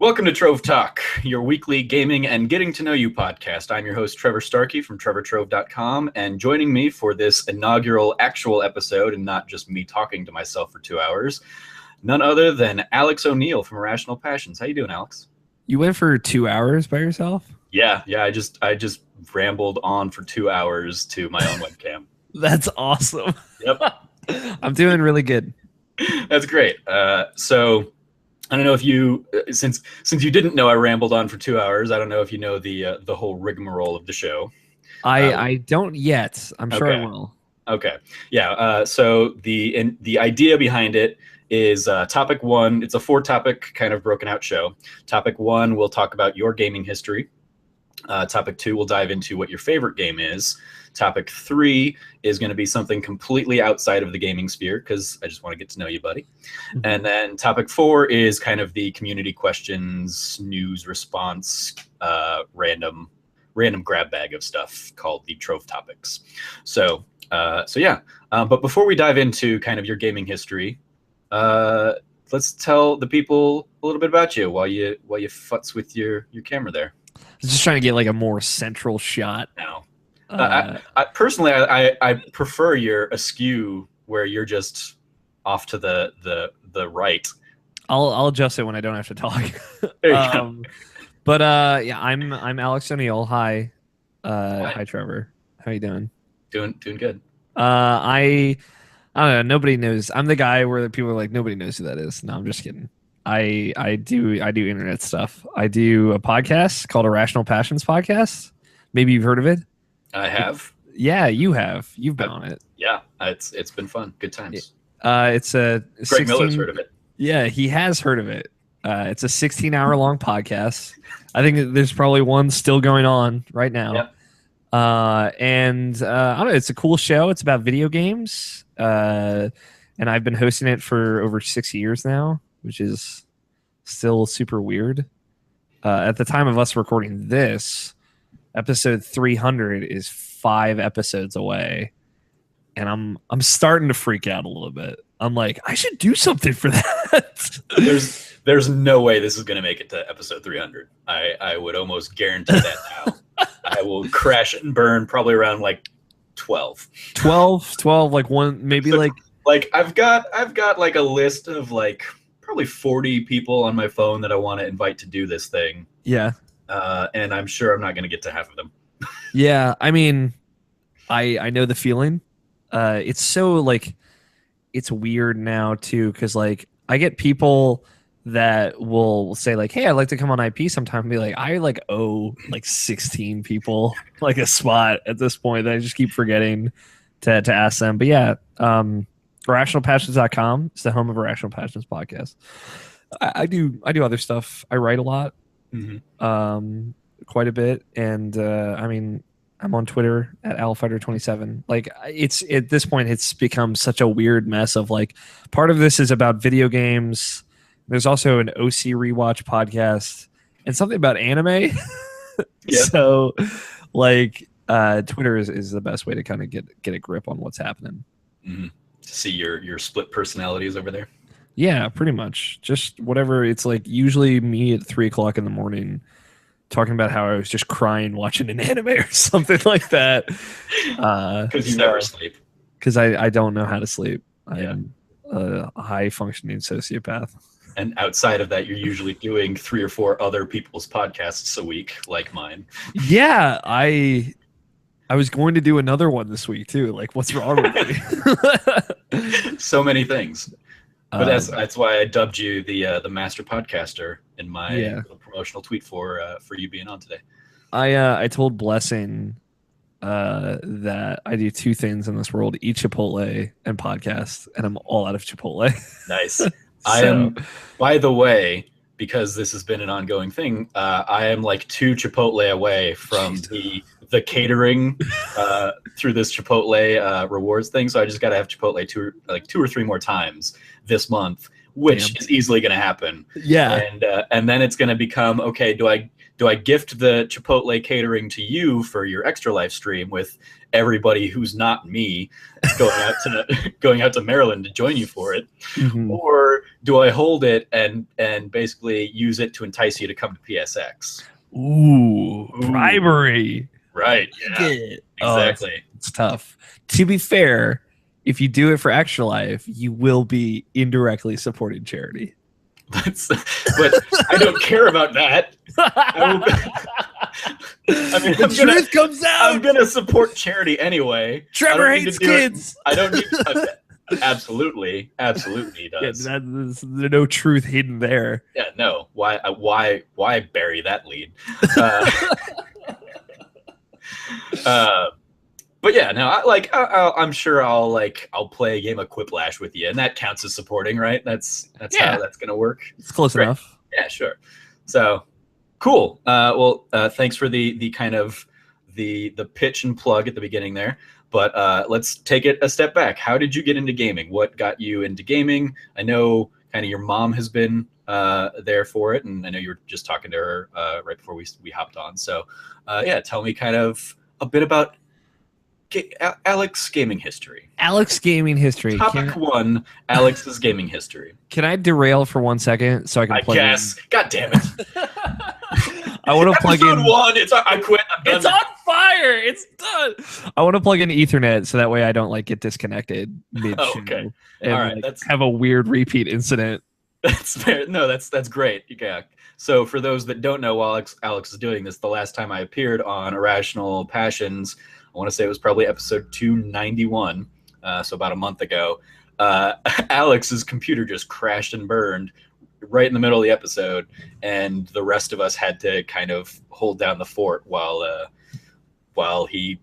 Welcome to Trove Talk, your weekly gaming and getting to know you podcast. I'm your host, Trevor Starkey from TrevorTrove.com, and joining me for this inaugural actual episode, and not just me talking to myself for 2 hours, none other than Alex O'Neill from Irrational Passions. How you doing, Alex? You went for 2 hours by yourself? Yeah. I just rambled on for 2 hours to my own webcam. That's awesome. Yep. I'm doing really good. That's great. So I don't know if you, since you didn't know I rambled on for 2 hours, I don't know if you know the whole rigmarole of the show. I don't yet. I'm sure I will. Okay. Yeah. So the idea behind it is topic one. It's a 4-topic kind of broken out show. Topic one, we'll talk about your gaming history. Topic 2, we'll dive into what your favorite game is. Topic 3 is going to be something completely outside of the gaming sphere because I just want to get to know you, buddy. Mm-hmm. And then topic 4 is kind of the community questions, news response, random grab bag of stuff called the Trove Topics. So yeah. But before we dive into kind of your gaming history, let's tell the people a little bit about you while you futz with your camera there. I was just trying to get like a more central shot. No. I personally, I prefer your askew where you're just off to the right. I'll adjust it when I don't have to talk. There you go. But yeah, I'm Alex O'Neill. Hi. Hi, Trevor. How you doing? Doing good. I don't know. Nobody knows. I'm the guy where people are like, nobody knows who that is. No, I'm just kidding. I do internet stuff. I do a podcast called Irrational Passions podcast. Maybe you've heard of it. I have. Yeah, you have. You've been on it. Yeah, it's been fun. Good times. It's a Greg Miller's heard of it. Yeah, he has heard of it. It's a 16-hour long podcast. I think there's probably one still going on right now. Yep. And I don't know. It's a cool show. It's about video games. And I've been hosting it for over 6 years now, which is still super weird. At the time of us recording this, episode 300 is 5 episodes away, and I'm starting to freak out a little bit. I'm like, I should do something for that. There's no way this is going to make it to episode 300. I would almost guarantee that now. I will crash and burn probably around like 12, like one, maybe so, like I've got like a list of like probably 40 people on my phone that I want to invite to do this thing. Yeah. And I'm sure I'm not going to get to half of them. Yeah, I mean, I know the feeling. It's so like, it's weird now too, because like I get people that will say like, hey, I'd like to come on IP sometime, and be like, I like owe like 16 people like a spot at this point that I just keep forgetting to ask them. But yeah, irrationalpassions.com is the home of Irrational Passions podcast. I do other stuff. I write a lot. Mm-hmm. Quite a bit, and I mean, I'm on Twitter at alfighter27. Like, it's at this point, it's become such a weird mess of like, part of this is about video games. There's also an OC rewatch podcast and something about anime. Yeah. So, like, Twitter is the best way to kind of get a grip on what's happening. Mm-hmm. See your split personalities over there. Yeah, pretty much. Just whatever. It's like usually me at 3:00 in the morning talking about how I was just crying watching an anime or something like that. Because you never sleep. Because I don't know how to sleep. I am a high-functioning sociopath. And outside of that, you're usually doing 3 or 4 other people's podcasts a week, like mine. Yeah, I was going to do another one this week, too. Like, what's wrong with me? So many things. But that's why I dubbed you the master podcaster in my little promotional tweet for you being on today. I told Blessing that I do 2 things in this world: eat Chipotle and podcast, and I'm all out of Chipotle. Nice. I am, by the way, because this has been an ongoing thing, I am like 2 Chipotle away from the catering through this Chipotle rewards thing. So I just got to have Chipotle 2 or 3 more times this month, which is easily going to happen. Yeah. And then it's going to become, okay, do I do I gift the Chipotle catering to you for your Extra Life stream with everybody who's not me going out to Maryland to join you for it, or do I hold it and basically use it to entice you to come to PSX? Ooh. Bribery. Right. Yeah. Exactly. It's tough. To be fair, if you do it for Extra Life, you will be indirectly supporting charity. But I don't care about that. The truth comes out. I'm gonna support charity anyway. Trevor hates kids. I don't need. Absolutely, he does. Yeah, there's no truth hidden there. Yeah, no. Why bury that lead? But yeah, no. I'm sure I'll play a game of Quiplash with you, and that counts as supporting, right? That's how that's gonna work. It's close enough. Yeah, sure. So cool. Thanks for the kind of the pitch and plug at the beginning there. But let's take it a step back. How did you get into gaming? What got you into gaming? I know kind of your mom has been there for it, and I know you were just talking to her right before we hopped on. So tell me kind of a bit about Alex's gaming history. Topic 1, Alex's gaming history. Can I derail for 1 second so I can plug guess. In? God damn it. I want to plug in. Episode 1. I quit. I'm done. It's on fire. It's done. I want to plug in Ethernet so that way I don't get disconnected mid-show. Okay. And all right. Have a weird repeat incident. That's fair. No, that's great. Yeah. So for those that don't know, while Alex is doing this, the last time I appeared on Irrational Passions, I want to say it was probably episode 291, so about a month ago. Alex's computer just crashed and burned right in the middle of the episode, and the rest of us had to kind of hold down the fort while he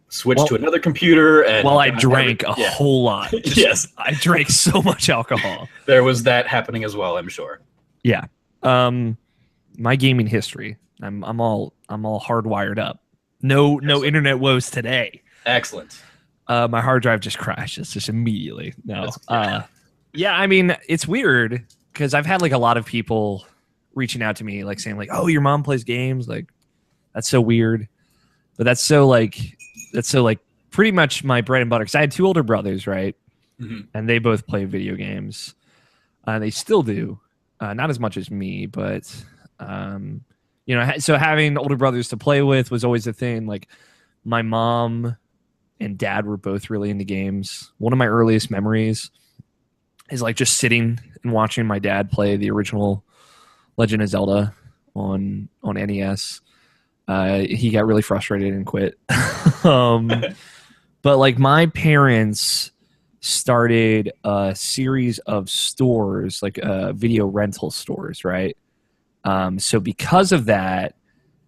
switched to another computer. And I drank a whole lot. Yes, I drank so much alcohol. There was that happening as well, I'm sure. Yeah. My gaming history. I'm all hardwired up. No internet woes today. Excellent. My hard drive just crashes just immediately. No. Yeah, I mean, it's weird because I've had a lot of people reaching out to me saying oh, your mom plays games. That's so weird. But that's so pretty much my bread and butter. Because I had 2 older brothers, right? Mm-hmm. And they both play video games. They still do. Not as much as me, but so having older brothers to play with was always a thing. My mom and dad were both really into games. One of my earliest memories is just sitting and watching my dad play the original Legend of Zelda on NES. He got really frustrated and quit. But my parents started a series of stores, video rental stores, right? So because of that,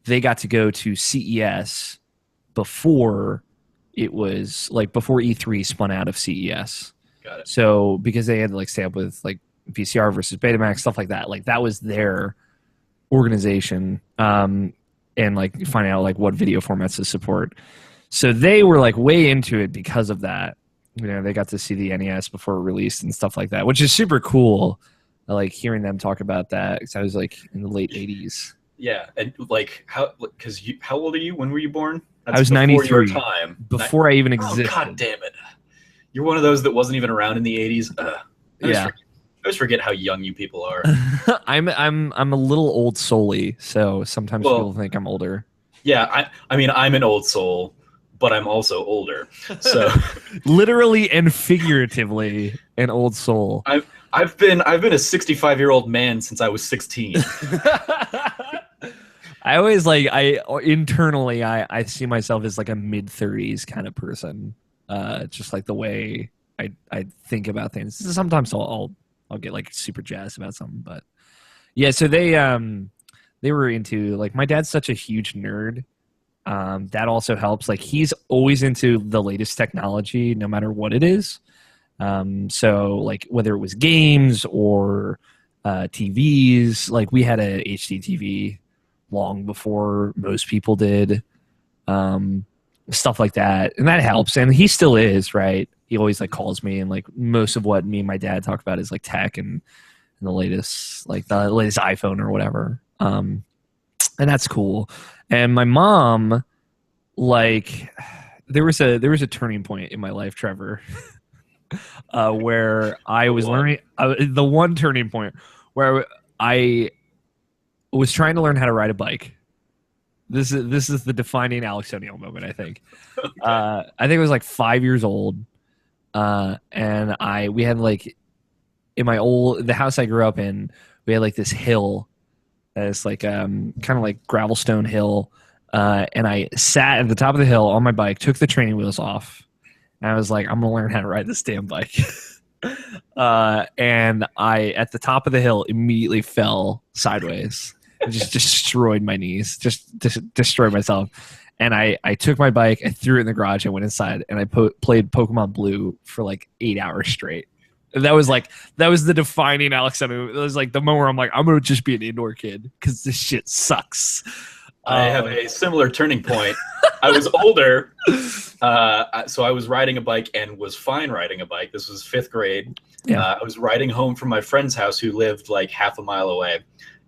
they got to go to CES before it was before E3 spun out of CES. Got it. So because they had to stay up with VCR versus Betamax, stuff like that. That was their organization, and finding out what video formats to support. So they were way into it because of that. They got to see the NES before it released and stuff like that, which is super cool. I like hearing them talk about that because I was in the late 80s. Yeah, and how old are you? When were you born? I was 93. Your time. Before I even existed. Oh, God damn it! You're one of those that wasn't even around in the 80s. I always forget how young you people are. I'm a little old soul-y, so sometimes people think I'm older. Yeah, I mean I'm an old soul, but I'm also older. So literally and figuratively an old soul. I've been a 65-year-old man since I was 16. I always internally I see myself as a mid-30s kind of person. Just the way I think about things. Sometimes I'll get super jazzed about something, but yeah. So they were into my dad's such a huge nerd. That also helps. He's always into the latest technology, no matter what it is. So whether it was games or TVs, we had a HD TV long before most people did. Stuff like that, and that helps. And he still is, right? He always calls me, and most of what me and my dad talk about is tech and the latest the latest iPhone or whatever. And that's cool. And my mom, like, there was a turning point in my life, Trevor, where I was learning the one turning point where I was trying to learn how to ride a bike. This is the defining Alex O'Neill moment, I think. Okay. I think it was like 5 years old, and we had like in the house I grew up in, we had like this hill. It's like kind of like gravel stone hill, and I sat at the top of the hill on my bike, took the training wheels off, and I was like, I'm gonna learn how to ride this damn bike. And I, at the top of the hill, immediately fell sideways. Just destroyed my knees, just destroyed myself. And I took my bike, I threw it in the garage, I went inside, and I played Pokemon Blue for like 8 hours straight. And that was the defining Alex O'Neill. It was like the moment where I'm like, I'm gonna just be an indoor kid because this shit sucks. I have a similar turning point. I was older, so I was riding a bike and was fine riding a bike. This was 5th grade. Yeah. I was riding home from my friend's house who lived like half a mile away.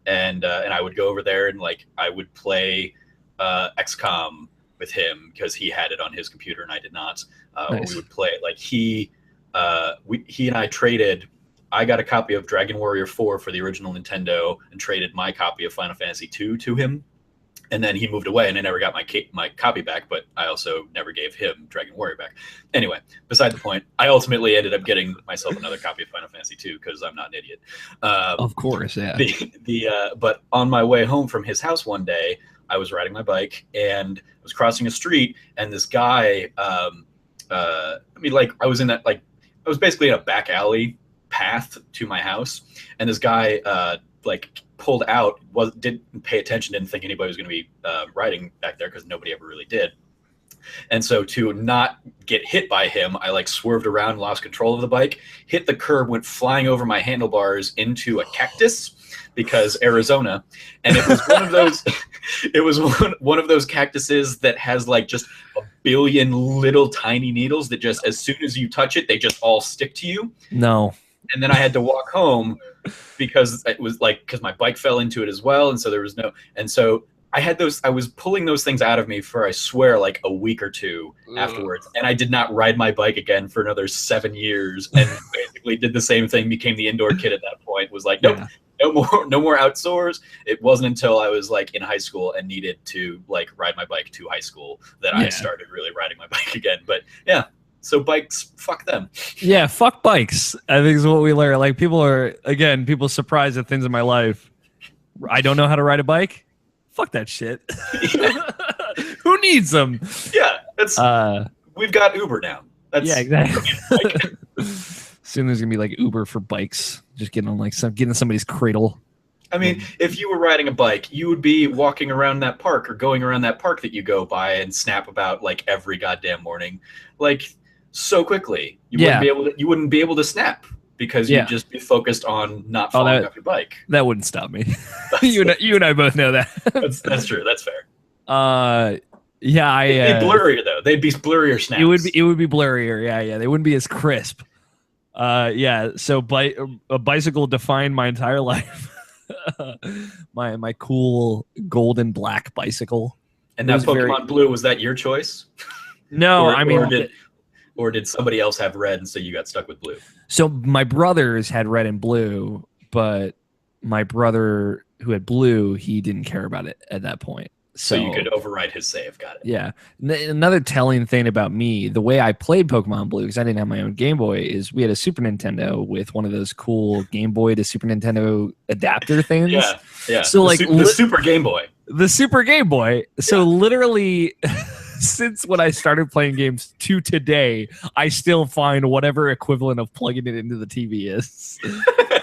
And I would go over there and like I would play XCOM with him because he had it on his computer and I did not. Nice. We would play like he and I traded. I got a copy of Dragon Warrior 4 for the original Nintendo and traded my copy of Final Fantasy 2 to him. And then he moved away and I never got my copy back, but I also never gave him Dragon Warrior back. Anyway, beside the point, I ultimately ended up getting myself another copy of Final Fantasy 2 because I'm not an idiot. Of course, yeah. But on my way home from his house one day, I was riding my bike and I was crossing a street and this guy, I was basically in a back alley path to my house and this guy pulled out, didn't pay attention, didn't think anybody was going to be riding back there because nobody ever really did. And so to not get hit by him, I like swerved around, lost control of the bike, hit the curb, went flying over my handlebars into a cactus because Arizona. And it was one of those, one of those cactuses that has like just a billion little tiny needles that just, as soon as you touch it, they just all stick to you. No. And then I had to walk home because my bike fell into it as well. And so there was so I was pulling those things out of me for, I swear, like a week or two afterwards. And I did not ride my bike again for another 7 years and basically did the same thing, became the indoor kid at that point, was like, nope, no more outdoors. It wasn't until I was like in high school and needed to like ride my bike to high school that I started really riding my bike again. But yeah. So bikes, fuck them. Yeah, fuck bikes, I think is what we learn. Like people surprised at things in my life. I don't know how to ride a bike. Fuck that shit. Who needs them? Yeah, we've got Uber now. Yeah, exactly. Soon there's gonna be like Uber for bikes. Just getting on getting somebody's cradle. I mean, if you were riding a bike, you would be walking around that park or going around that park that you go by and snap about like every goddamn morning, like so quickly. You wouldn't be able to snap because you'd just be focused on not falling off your bike. That wouldn't stop me. you and I both know that. That's true. That's fair. They'd be blurrier though. They'd be blurrier snaps. It would be blurrier. Yeah. They wouldn't be as crisp. So a bicycle defined my entire life. my cool golden black bicycle. And that Pokemon Blue, was that your choice? No, or did somebody else have red and so you got stuck with blue? So my brothers had red and blue, but my brother who had blue, he didn't care about it at that point. So you could override his save. Got it. Yeah. Another telling thing about me, the way I played Pokemon Blue, because I didn't have my own Game Boy, is we had a Super Nintendo with one of those cool Game Boy to Super Nintendo adapter things. Yeah. So the Super Game Boy. The Super Game Boy. So literally, since when I started playing games to today, I still find whatever equivalent of plugging it into the TV is.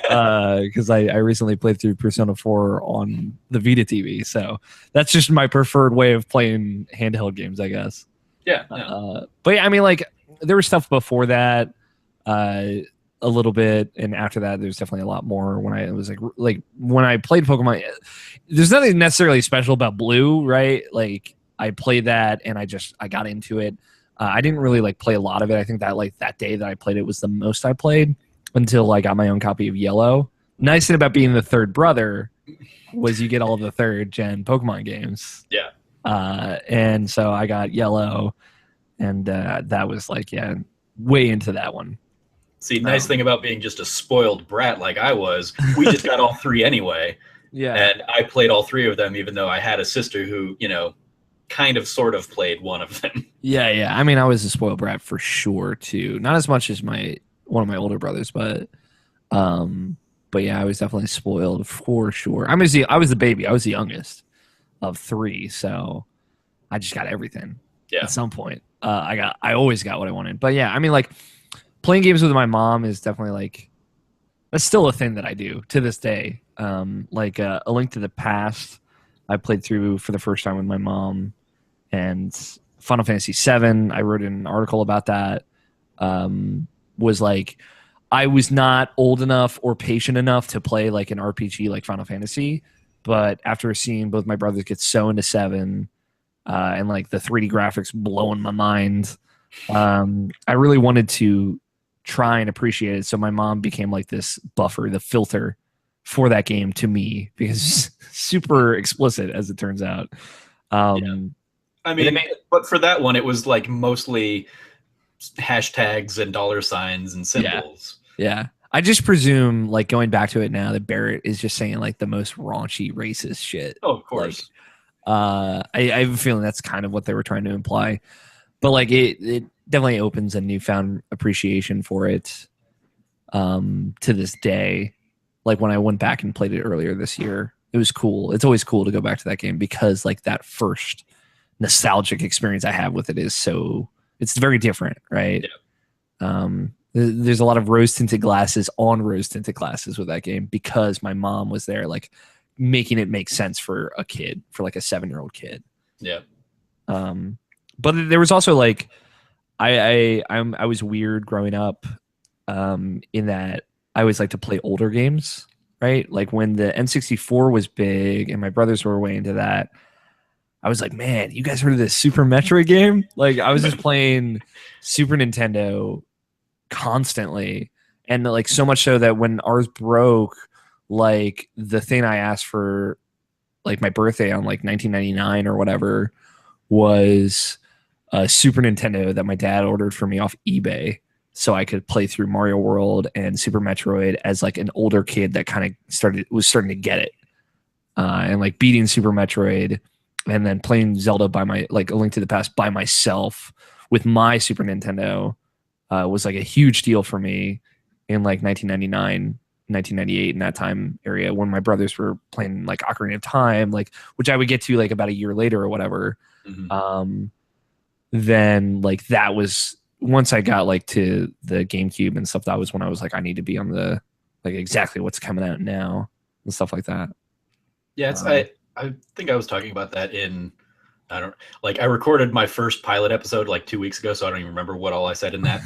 Because I recently played through Persona 4 on the Vita TV, so that's just my preferred way of playing handheld games, I guess. Yeah. But yeah, I mean, like there was stuff before that, a little bit, and after that, there's definitely a lot more. When I was like when I played Pokemon, there's nothing necessarily special about Blue, right? Like I played that and I got into it. I didn't really like play a lot of it. I think that like that day that I played it was the most I played until I got my own copy of Yellow. Nice thing about being the third brother was you get all the third gen Pokemon games. Yeah. And so I got Yellow, and that was like, yeah, way into that one. See, nice thing about being just a spoiled brat like I was, we just got all three anyway. Yeah. And I played all three of them, even though I had a sister who, kind of sort of played one of them. Yeah. I mean, I was a spoiled brat for sure too. Not as much as one of my older brothers, but yeah, I was definitely spoiled for sure. I was the baby. I was the youngest of three, so I just got everything. Yeah. At some point, I always got what I wanted. But yeah, I mean, like playing games with my mom is definitely like that's still a thing that I do to this day. Like A Link to the Past, I played through for the first time with my mom, and Final Fantasy VII. I wrote an article about that. Was like I was not old enough or patient enough to play like an RPG like Final Fantasy, but after seeing both my brothers get so into 7 and like the 3D graphics blowing my mind, I really wanted to try and appreciate it. So my mom became like this buffer, the filter for that game to me, because super explicit as it turns out. Yeah. I mean, but for that one, it was like mostly hashtags and $signs and symbols. Yeah. I just presume, like, going back to it now, that Barrett is just saying like the most raunchy racist shit. Oh, of course. Like, I have a feeling that's kind of what they were trying to imply, but like it definitely opens a newfound appreciation for it to this day. Like when I went back and played it earlier this year, it was cool. It's always cool to go back to that game because like that first nostalgic experience I have with it is it's very different, right? Yeah. There's a lot of rose-tinted glasses on rose-tinted glasses with that game because my mom was there, like making it make sense for a kid, for like a 7-year-old kid. Yeah. But there was also like, I was weird growing up, in that I always like to play older games, right? Like when the N64 was big and my brothers were way into that, I was like, man, you guys heard of this Super Metroid game? Like I was just playing Super Nintendo constantly, and like so much so that when ours broke, like the thing I asked for like my birthday on like 1999 or whatever was a Super Nintendo that my dad ordered for me off eBay, so I could play through Mario World and Super Metroid as like an older kid that kind of was starting to get it, and like beating Super Metroid and then playing Zelda like A Link to the Past by myself with my Super Nintendo was like a huge deal for me in like 1999, 1998 in that time area when my brothers were playing like Ocarina of Time, like which I would get to like about a year later or whatever. Mm-hmm. Then like that was once I got like to the GameCube and stuff, that was when I was like, I need to be on the like exactly what's coming out now and stuff like that. Yeah, it's I think I was talking about that I recorded my first pilot episode like 2 weeks ago, so I don't even remember what all I said in that.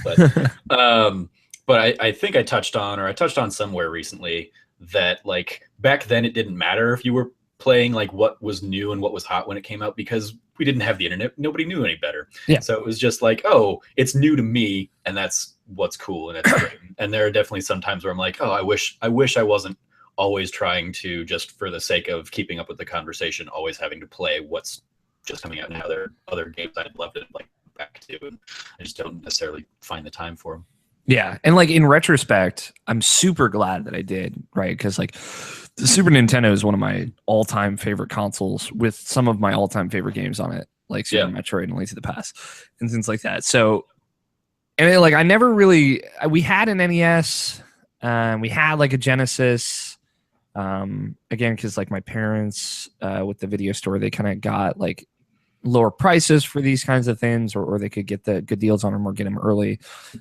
But I think I touched on somewhere recently that like back then it didn't matter if you were playing like what was new and what was hot when it came out because we didn't have the internet. Nobody knew any better. Yeah. So it was just like, oh, it's new to me, and that's what's cool and it's great. And there are definitely some times where I'm like, oh, I wish I wasn't always trying to, just for the sake of keeping up with the conversation, always having to play what's just coming out now. There are other games I'd love to like back to, and I just don't necessarily find the time for them. Yeah, and like in retrospect, I'm super glad that I did, right? Because like the Super Nintendo is one of my all-time favorite consoles with some of my all-time favorite games on it, like Super Metroid and Link to the Past and things like that. So, and like I never really, we had an NES, we had like a Genesis. Again, because like my parents with the video store, they kind of got like lower prices for these kinds of things, or they could get the good deals on them or get them early.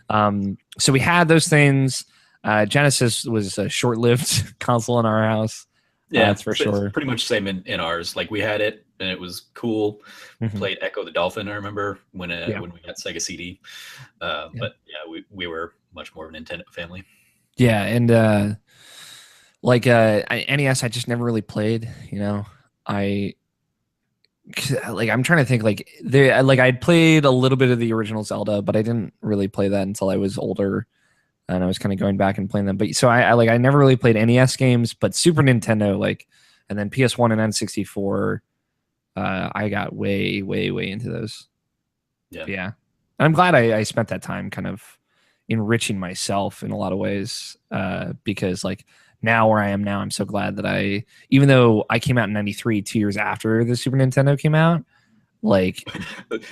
So we had those things. Genesis was a short-lived console in our house. Yeah, that's for sure. It's pretty much the same in ours. Like we had it and it was cool. Mm-hmm. Played Echo the Dolphin, I remember when we got Sega CD. But yeah, we were much more of a Nintendo family. Yeah, and like NES, I just never really played. You know, I'm trying to think. Like I'd played a little bit of the original Zelda, but I didn't really play that until I was older, and I was kind of going back and playing them. But so I never really played NES games, but Super Nintendo, like And then PS1 and N64, I got way into those. Yeah. I'm glad I spent that time kind of enriching myself in a lot of ways, because like now where I am now, I'm so glad that even though I came out in 93, 2 years after the Super Nintendo came out, like,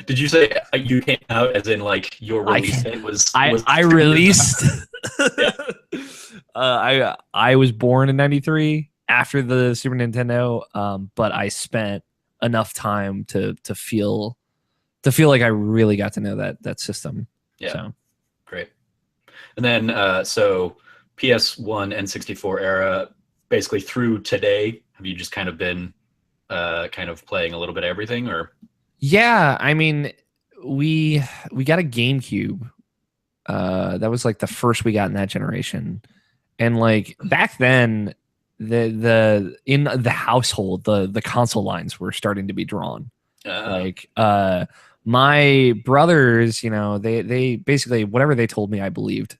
did you say you came out as in like your release date was I released I was born in 93 after the Super Nintendo, but I spent enough time to feel like I really got to know that system. Yeah. So great. And then so PS1 and 64 era, basically through today, have you just kind of been kind of playing a little bit of everything? Or yeah, I mean, we got a GameCube. That was like the first we got in that generation. And like back then, the in the household, the console lines were starting to be drawn. Like my brothers, you know, they basically whatever they told me, I believed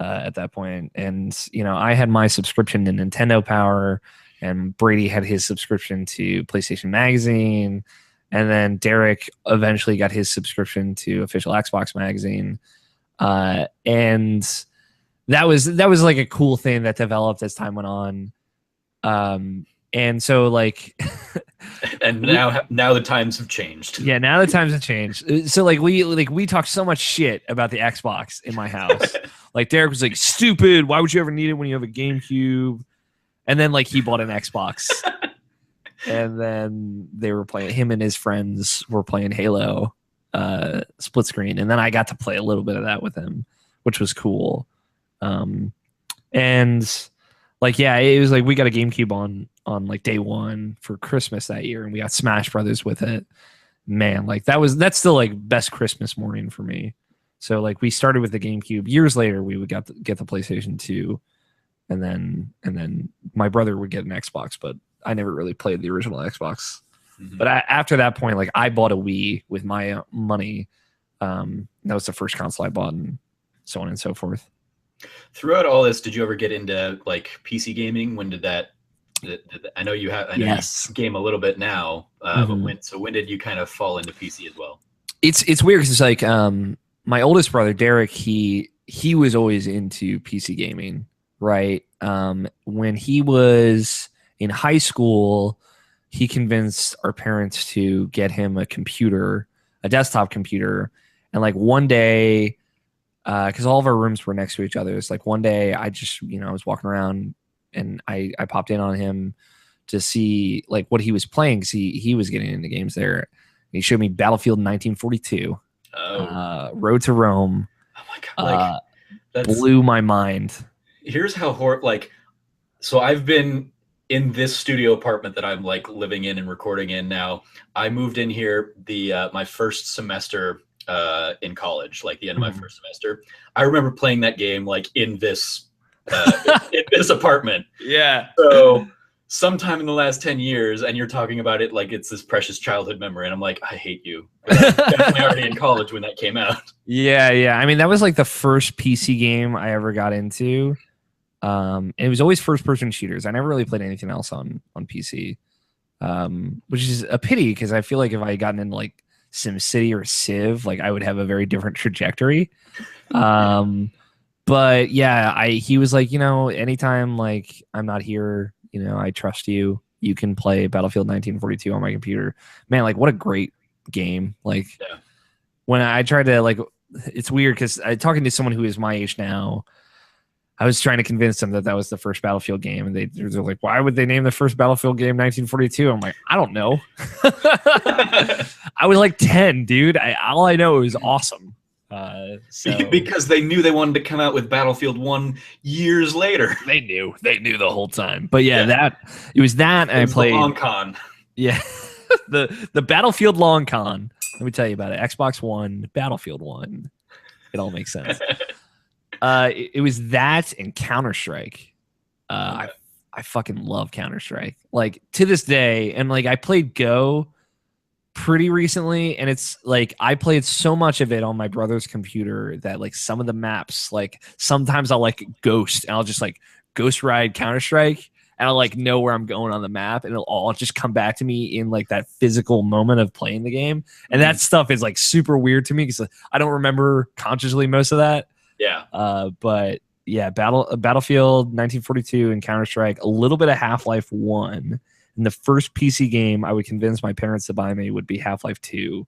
at that point. And you know, I had my subscription to Nintendo Power, and Brady had his subscription to PlayStation Magazine, and then Derek eventually got his subscription to Official Xbox Magazine, and that was like a cool thing that developed as time went on. And so like and now the times have changed. Yeah, now the times have changed. So like we talked so much shit about the Xbox in my house. Like Derek was like, stupid, why would you ever need it when you have a GameCube? And then like he bought an Xbox. And then they were playing, him and his friends were playing Halo split screen, and then I got to play a little bit of that with him, which was cool. And like, yeah, it was like we got a GameCube on like day one for Christmas that year, and we got Smash Brothers with it. Man, like that's still like best Christmas morning for me. So like we started with the GameCube. Years later, we would get the PlayStation 2, and then my brother would get an Xbox, but I never really played the original Xbox. Mm-hmm. But after that point, like I bought a Wii with my money. That was the first console I bought, and so on and so forth. Throughout all this, did you ever get into like PC gaming? When did that? I know you have. I know yes. You game a little bit now, but when did you kind of fall into PC as well? It's weird because it's like my oldest brother Derek, he was always into PC gaming, right? When he was in high school, he convinced our parents to get him a computer, a desktop computer, and like one day. Because all of our rooms were next to each other. It's like one day I just, I was walking around and I popped in on him to see like what he was playing, because he was getting into games there. He showed me Battlefield 1942, Road to Rome. Oh my god! That blew my mind. Here's how so I've been in this studio apartment that I'm like living in and recording in now. I moved in here my first semester. In college, like the end of my first semester, I remember playing that game like in this in this apartment. Yeah. So sometime in the last 10 years, and you're talking about it like it's this precious childhood memory, and I'm like, I hate you. But I was definitely already in college when that came out. Yeah. I mean, that was like the first PC game I ever got into. It was always first-person shooters. I never really played anything else on PC, which is a pity because I feel like if I had gotten into like SimCity or Civ, like I would have a very different trajectory. But yeah, he was like, anytime like I'm not here, I trust you. You can play Battlefield 1942 on my computer. Man, like what a great game. Like when I tried to like, it's weird because talking to someone who is my age now, I was trying to convince them that was the first Battlefield game, and they're like, "Why would they name the first Battlefield game 1942?" I'm like, "I don't know." I was like 10, dude. All I know is awesome. Because they knew they wanted to come out with Battlefield 1 years later. They knew the whole time. But yeah. It was that, and I played the long con. Yeah, the Battlefield long con. Let me tell you about it. Xbox One, Battlefield 1. It all makes sense. It was that and Counter-Strike. I fucking love Counter-Strike. Like to this day, and like I played Go pretty recently, and it's like I played so much of it on my brother's computer that like some of the maps, like sometimes I'll like ghost and I'll just like ghost ride Counter-Strike, and I'll like know where I'm going on the map, and it'll all just come back to me in like that physical moment of playing the game. And that stuff is like super weird to me because I don't remember consciously most of that. Yeah. But yeah, Battlefield 1942 and Counter-Strike, a little bit of Half-Life 1. And the first PC game I would convince my parents to buy me would be Half-Life 2,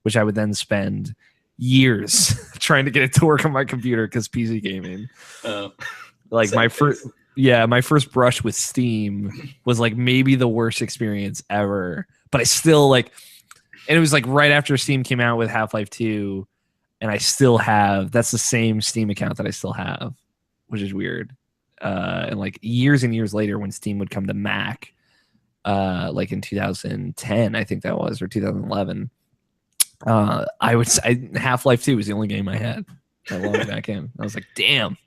which I would then spend years trying to get it to work on my computer because PC gaming. Like my first brush with Steam was like maybe the worst experience ever. But I still like, and it was like right after Steam came out with Half-Life 2, and I still have, that's the same Steam account that I still have, which is weird. And like years and years later, when Steam would come to Mac, like in 2010, I think that was, or 2011, Half-Life 2 was the only game I had that logged back in. I was like, damn,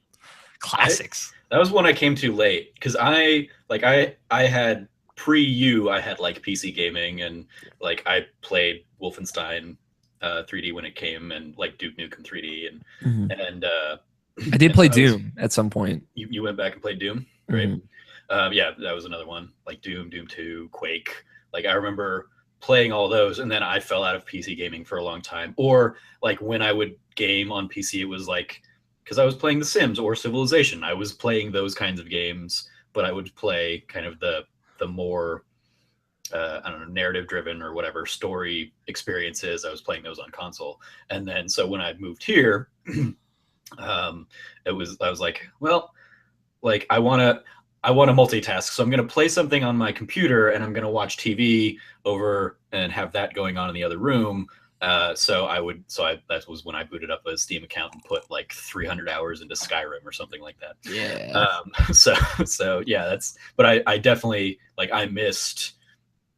classics. That was one I came to late because I had pre-you, I had like PC gaming, and like I played Wolfenstein 3D when it came, and like Duke Nukem 3D, and I did play Doom at some point. You went back and played Doom, right? Yeah, that was another one, like Doom 2, Quake. Like I remember playing all those, and then I fell out of PC gaming for a long time. Or like when I would game on PC, it was like because I was playing The Sims or Civilization. I was playing those kinds of games, but I would play kind of the more I don't know, narrative driven or whatever story experiences. I was playing those on console. And then so when I moved here, I was like, well, like I want to multitask. So I'm going to play something on my computer and I'm going to watch TV over and have that going on in the other room. That was when I booted up a Steam account and put like 300 hours into Skyrim or something like that. Yeah. So yeah, but I definitely, like, I missed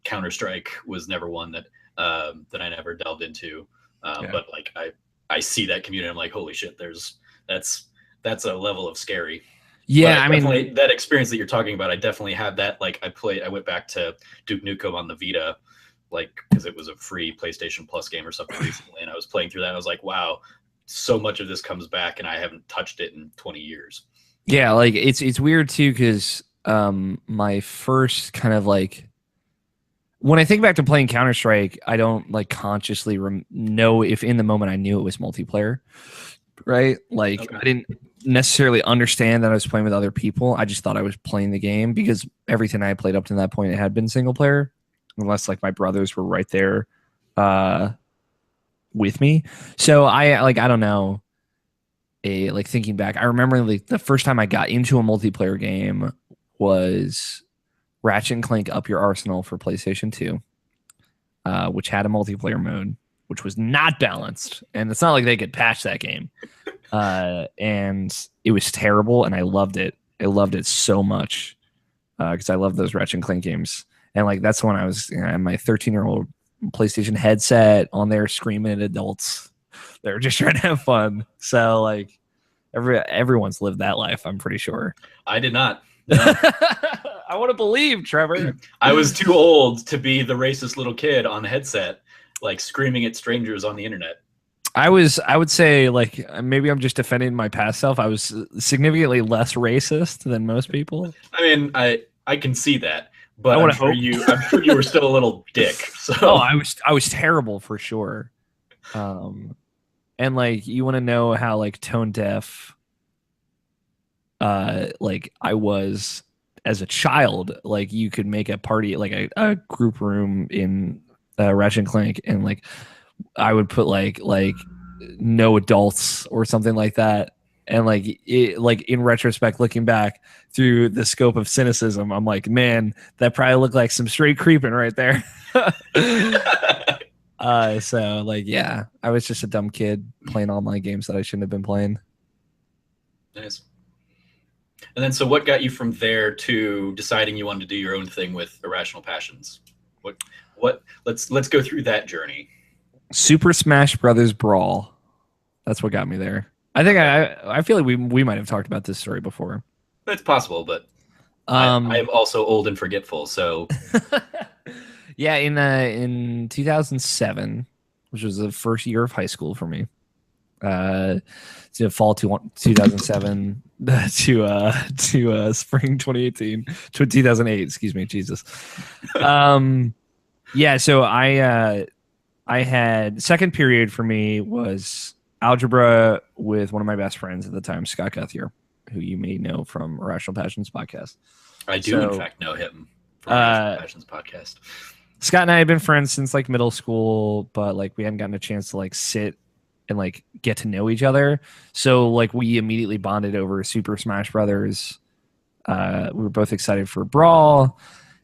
Counter-Strike. Was never one that I never delved into. But like I see that community, I'm like, holy shit, that's a level of scary. Yeah, I mean, that experience that you're talking about, I definitely had that. Like I went back to Duke Nukem on the Vita, like because it was a free PlayStation Plus game or something recently, and I was playing through that. And I was like, wow, so much of this comes back, and I haven't touched it in 20 years. Yeah, like it's weird too because my first kind of like, when I think back to playing Counter-Strike, I don't like consciously know if in the moment I knew it was multiplayer, right? Like okay. I didn't necessarily understand that I was playing with other people. I just thought I was playing the game because everything I played up to that point, it had been single player, unless like my brothers were right there with me. So I don't know. Like thinking back, I remember like the first time I got into a multiplayer game was Ratchet and Clank Up Your Arsenal for PlayStation 2, which had a multiplayer mode, which was not balanced. And it's not like they could patch that game. And it was terrible, and I loved it. I loved it so much because I love those Ratchet and Clank games. And like that's when I was in my 13-year-old PlayStation headset on there screaming at adults. They were just trying to have fun. So like everyone's lived that life, I'm pretty sure. I did not. No. I want to believe, Trevor. I was too old to be the racist little kid on the headset, like screaming at strangers on the internet. I would say, like, maybe I'm just defending my past self. I was significantly less racist than most people. I mean, I can see that, but I'm sure you were still a little dick. So oh, I was terrible for sure. And like, you want to know how like tone deaf, like I was as a child. Like you could make a party, like a group room in Ratchet and Clank, and like I would put like no adults or something like that. And like in retrospect, looking back through the scope of cynicism, I'm like, man, that probably looked like some straight creeping right there. So like, yeah, I was just a dumb kid playing online games that I shouldn't have been playing. Nice. And then, so what got you from there to deciding you wanted to do your own thing with Irrational Passions? What? Let's go through that journey. Super Smash Brothers Brawl. That's what got me there. I think I feel like we might have talked about this story before. It's possible, but I am also old and forgetful. So yeah, in 2007, which was the first year of high school for me, to fall 2007 to spring 2018 to 2008. Excuse me, Jesus. Yeah. So I had second period for me was algebra with one of my best friends at the time, Scott Guthier, who you may know from Irrational Passions podcast. I do, in fact, know him from Irrational Passions podcast. Scott and I had been friends since like middle school, but like we hadn't gotten a chance to like sit and like get to know each other. So like we immediately bonded over Super Smash Brothers. We were both excited for Brawl,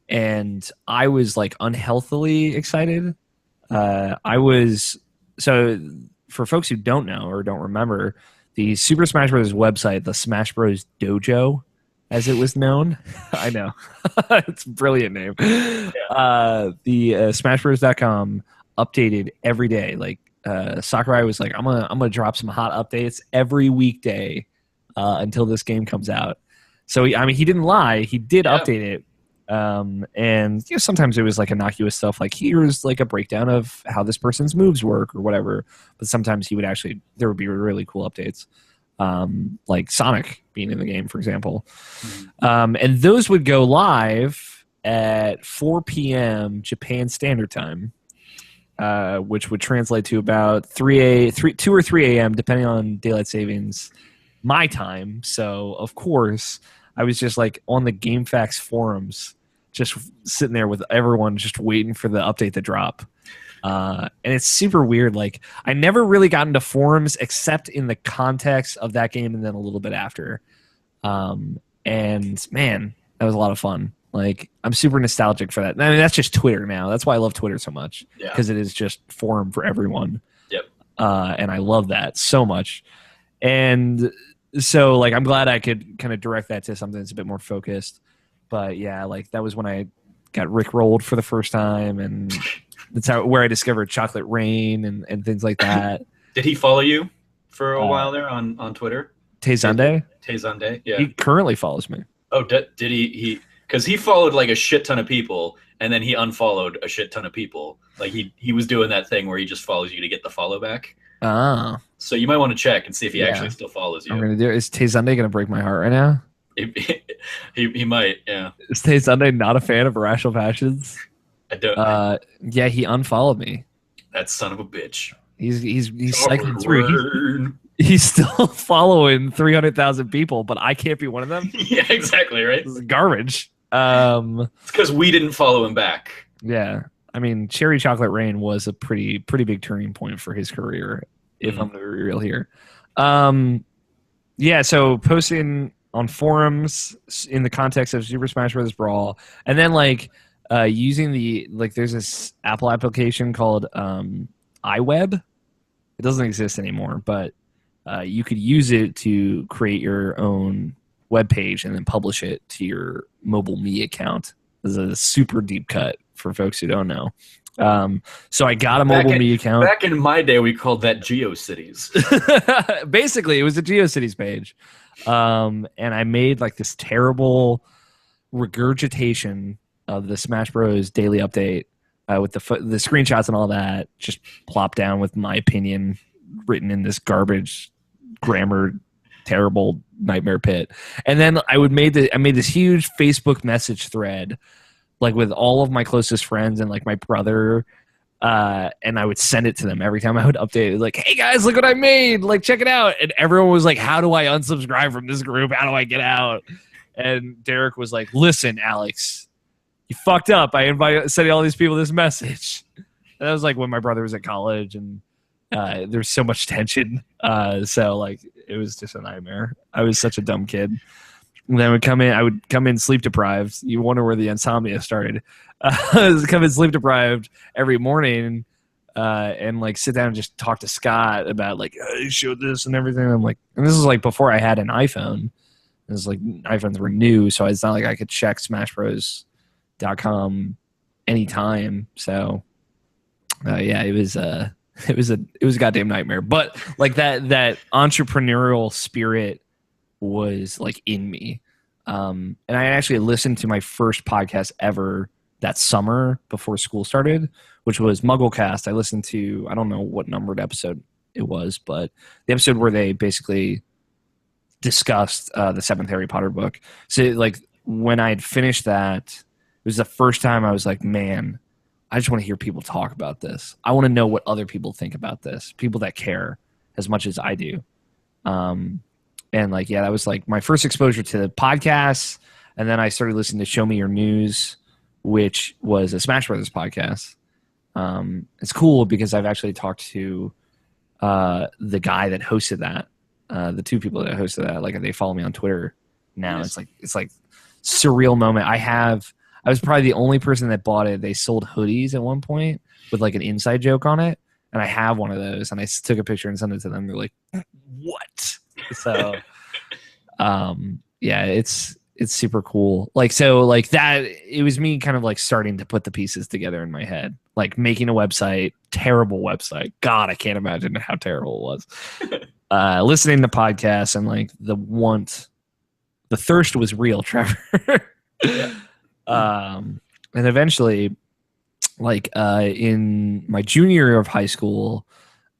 and I was like unhealthily excited. So for folks who don't know or don't remember, the Super Smash Bros. Website, the Smash Bros. Dojo, as it was known. I know. It's a brilliant name. Yeah. The smashbros.com updated every day. Like Sakurai was like, I'm gonna drop some hot updates every weekday until this game comes out. So he didn't lie. He did update it. And sometimes it was like innocuous stuff, like here's like a breakdown of how this person's moves work or whatever. But sometimes there would be really cool updates. Like Sonic being in the game, for example. And those would go live at 4 p.m. Japan Standard Time, which would translate to about 2 or 3 a.m. depending on daylight savings, my time. So, of course, I was just like on the GameFAQs forums, just sitting there with everyone just waiting for the update to drop. And it's super weird. Like I never really got into forums except in the context of that game and then a little bit after. And man, that was a lot of fun. Like I'm super nostalgic for that. I mean, that's just Twitter now. That's why I love Twitter so much, because it is just forum for everyone. Yep. And I love that so much. And so like, I'm glad I could kind of direct that to something that's a bit more focused. But yeah, like that was when I got rickrolled for the first time, and that's where I discovered Chocolate Rain and things like that. Did he follow you for a while there on Twitter? Tezunde? Tezunde, yeah. He currently follows me. Oh, did he? Because he followed like a shit ton of people, and then he unfollowed a shit ton of people. Like he was doing that thing where he just follows you to get the follow back. Ah. So you might want to check and see if he actually still follows you. I'm gonna do it. Is Tezunde gonna break my heart right now? He might, yeah. Is Tezunde not a fan of Irrational Passions? I don't. Yeah, he unfollowed me. That son of a bitch. He's cycling through. He's still following 300,000 people, but I can't be one of them. Yeah, exactly, right? This is garbage. It's because we didn't follow him back. Yeah, I mean, Cherry Chocolate Rain was a pretty big turning point for his career, if I'm going to be real here. Yeah, so posting on forums in the context of Super Smash Bros. Brawl, and then like using there's this Apple application called iWeb. It doesn't exist anymore, but you could use it to create your own web page and then publish it to your Mobile Me account. This is a super deep cut for folks who don't know. So I got a Mobile Me account. Back in my day, we called that GeoCities. Basically, it was a GeoCities page. And I made like this terrible regurgitation of the Smash Bros. Daily update with the screenshots and all that, just plopped down with my opinion written in this garbage grammar, terrible nightmare pit. And then I made this huge Facebook message thread, like with all of my closest friends and like my brother. And I would send it to them every time I would update it. Like, hey guys, look what I made. Like, check it out. And everyone was like, how do I unsubscribe from this group? How do I get out? And Derek was like, listen, Alex, you fucked up. I sending all these people this message. And that was like when my brother was at college, and there's so much tension. So like, it was just a nightmare. I was such a dumb kid. And then I would come in sleep deprived. You wonder where the insomnia started. I was come in sleep deprived every morning, and like sit down and just talk to Scott about like, I showed this and everything. I'm like, and this is like before I had an iPhone. It was like iPhones were new, so it's not like I could check SmashBros.com anytime. So yeah, it was a goddamn nightmare. But like that entrepreneurial spirit was like in me. And I actually listened to my first podcast ever that summer before school started, which was Mugglecast. I listened to, I don't know what numbered episode it was, but the episode where they basically discussed the seventh Harry Potter book. So like when I had finished that, it was the first time I was like, man, I just want to hear people talk about this. I want to know what other people think about this, people that care as much as I do. And like, yeah, that was like my first exposure to podcasts. And then I started listening to Show Me Your News, which was a Smash Brothers podcast. It's cool because I've actually talked to the guy that hosted that, the two people that hosted that. Like they follow me on Twitter now. Yes. It's like surreal moment. I was probably the only person that bought it. They sold hoodies at one point with like an inside joke on it, and I have one of those. And I took a picture and sent it to them. They're like, "What?" So, yeah, it's super cool. Like, so like that, it was me kind of like starting to put the pieces together in my head, like making a website, terrible website. God, I can't imagine how terrible it was. Listening to podcasts and like the thirst was real, Trevor. Yeah. And eventually, like in my junior year of high school,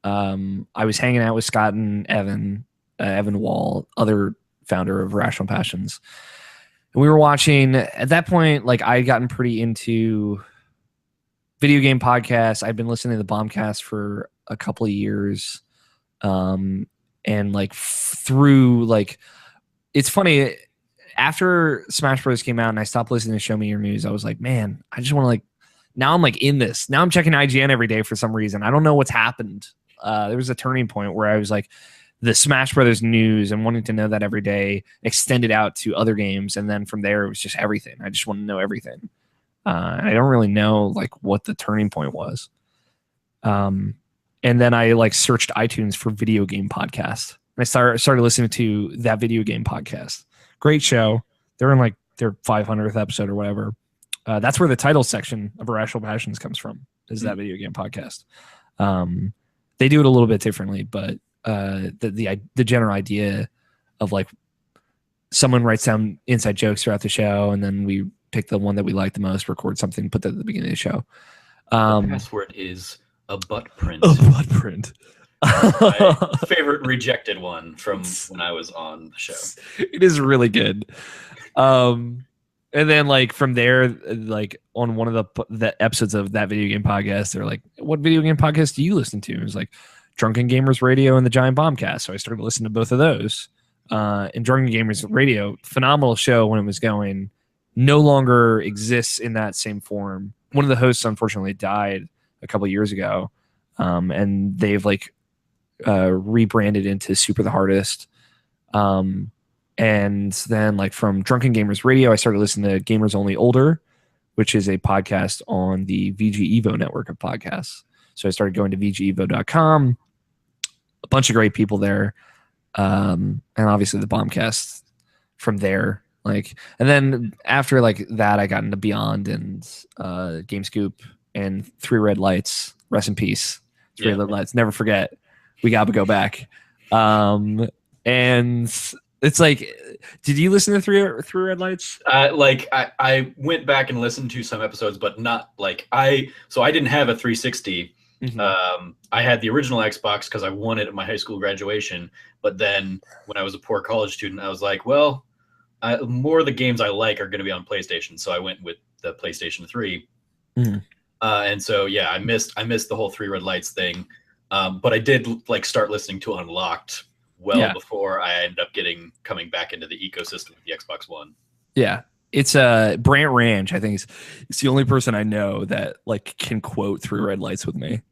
I was hanging out with Scott and Evan Wall, other founder of Irrational Passions. And we were watching, at that point, like I had gotten pretty into video game podcasts. I'd been listening to the Bombcast for a couple of years. And like through like, it's funny, after Smash Bros. Came out and I stopped listening to Show Me Your News, I was like, man, I just want to like, now I'm like in this. Now I'm checking IGN every day for some reason. I don't know what's happened. There was a turning point where I was like, the Smash Brothers news and wanting to know that every day extended out to other games. And then from there, it was just everything. I just want to know everything. I don't really know like what the turning point was. And then I like searched iTunes for video game podcasts. And I started listening to that video game podcast. Great show. They're in like their 500th episode or whatever. That's where the title section of Irrational Passions comes from, is that video game podcast. They do it a little bit differently, but the general idea of like someone writes down inside jokes throughout the show, and then we pick the one that we like the most, record something, put that at the beginning of the show. The password is a butt print. A butt print. My favorite rejected one from when I was on the show. It is really good. And then like from there, like on one of the episodes of that video game podcast, they're like, what video game podcast do you listen to? It was like Drunken Gamers Radio and the Giant Bombcast. So I started listening to both of those. And Drunken Gamers Radio, phenomenal show when it was going, no longer exists in that same form. One of the hosts unfortunately died a couple of years ago. And they've like rebranded into Super the Hardest. And then like from Drunken Gamers Radio, I started listening to Gamers Only Older, which is a podcast on the VG Evo network of podcasts. So I started going to VGEvo.com, a bunch of great people there. And obviously the Bombcast from there. Like, and then after like that, I got into Beyond and Game Scoop and Three Red Lights. Rest in peace. Three Red Lights. Never forget. We got to go back. And it's like, did you listen to Three Red Lights? Like I went back and listened to some episodes, but not like I didn't have a 360. Mm-hmm. I had the original Xbox because I won it at my high school graduation. But then when I was a poor college student, I was like, well, more of the games I like are going to be on PlayStation. So I went with the PlayStation 3. Mm-hmm. And so, yeah, I missed the whole Three Red Lights thing. But I did like start listening to Unlocked before I ended up coming back into the ecosystem with the Xbox One. Yeah. It's Brant Ranch, I think it's the only person I know that like can quote Three Red Lights with me.